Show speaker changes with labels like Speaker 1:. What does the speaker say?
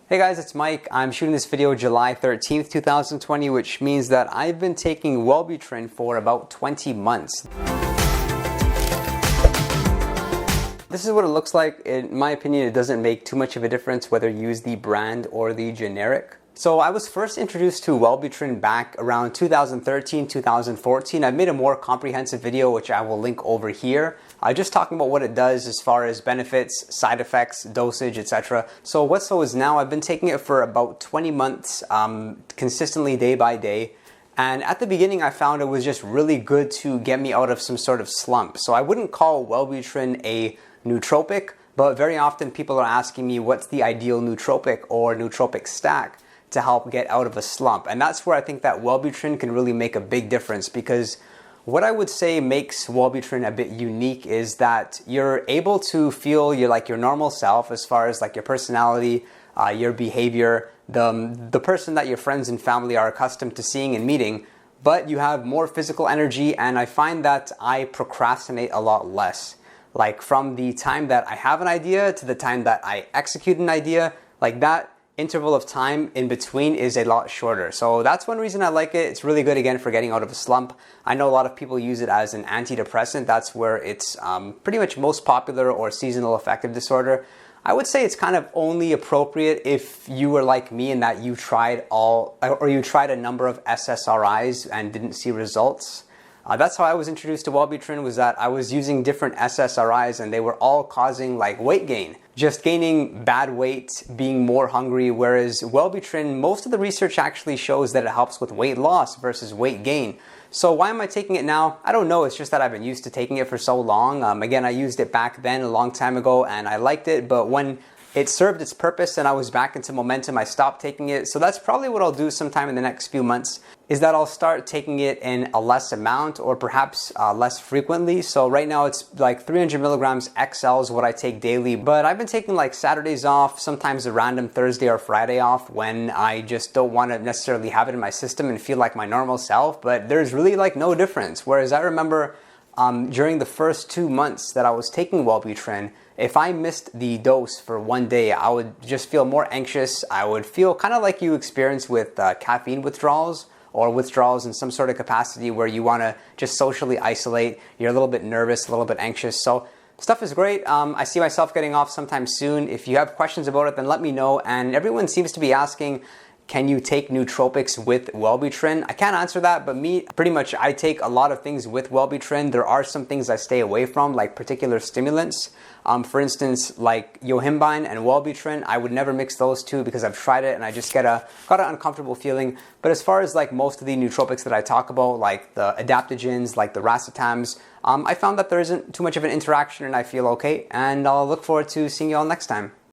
Speaker 1: Hey guys, it's Mike. I'm shooting this video July 13th, 2020, which means that I've been taking Wellbutrin for about 20 months. This is what it looks like. In my opinion, it doesn't make too much of a difference whether you use the brand or the generic. So I was first introduced to Wellbutrin back around 2013, 2014. I've made a more comprehensive video, which I will link over here. Just talking about what it does as far as benefits, side effects, dosage, etc. So what's so is now, I've been taking it for about 20 months, consistently day by day. And at the beginning, I found it was just really good to get me out of some sort of slump. So I wouldn't call Wellbutrin a nootropic, but very often people are asking me what's the ideal nootropic or nootropic stack to help get out of a slump. And that's where I think that Wellbutrin can really make a big difference, because what I would say makes Wellbutrin a bit unique is that you're able to feel your normal self as far as like your personality, your behavior, the person that your friends and family are accustomed to seeing and meeting, but you have more physical energy. And I find that I procrastinate a lot less. Like from the time that I have an idea to the time that I execute an idea, like that interval of time in between is a lot shorter. So that's one reason I like it. It's really good, again, for getting out of a slump. I know a lot of people use it as an antidepressant. That's where it's pretty much most popular, or seasonal affective disorder. I would say it's kind of only appropriate if you were like me in that you tried a number of SSRIs and didn't see results. That's how I was introduced to Wellbutrin, was that I was using different SSRIs and they were all causing like weight gain. Just gaining bad weight, being more hungry, whereas Wellbutrin, most of the research actually shows that it helps with weight loss versus weight gain. So why am I taking it now? I don't know, it's just that I've been used to taking it for so long. Again, I used it back then a long time ago and I liked it, but when it served its purpose and I was back into momentum, I stopped taking it. So that's probably what I'll do sometime in the next few months, is that I'll start taking it in a less amount, or perhaps less frequently. So right now it's like 300 milligrams XL is what I take daily, but I've been taking like Saturdays off, sometimes a random Thursday or Friday off when I just don't want to necessarily have it in my system and feel like my normal self, but there's really like no difference. Whereas I remember during the first 2 months that I was taking Wellbutrin, if I missed the dose for one day, I would just feel more anxious. I would feel kind of like you experience with caffeine withdrawals, or withdrawals in some sort of capacity where you want to just socially isolate. You're a little bit nervous, a little bit anxious. So stuff is great. I see myself getting off sometime soon. If you have questions about it, then let me know. And everyone seems to be asking, can you take nootropics with Wellbutrin? I can't answer that, but me, pretty much I take a lot of things with Wellbutrin. There are some things I stay away from, like particular stimulants. For instance, like yohimbine and Wellbutrin, I would never mix those two because I've tried it and I just got an uncomfortable feeling. But as far as like most of the nootropics that I talk about, like the Adaptogens, like the Racetams, I found that there isn't too much of an interaction and I feel okay. And I'll look forward to seeing you all next time.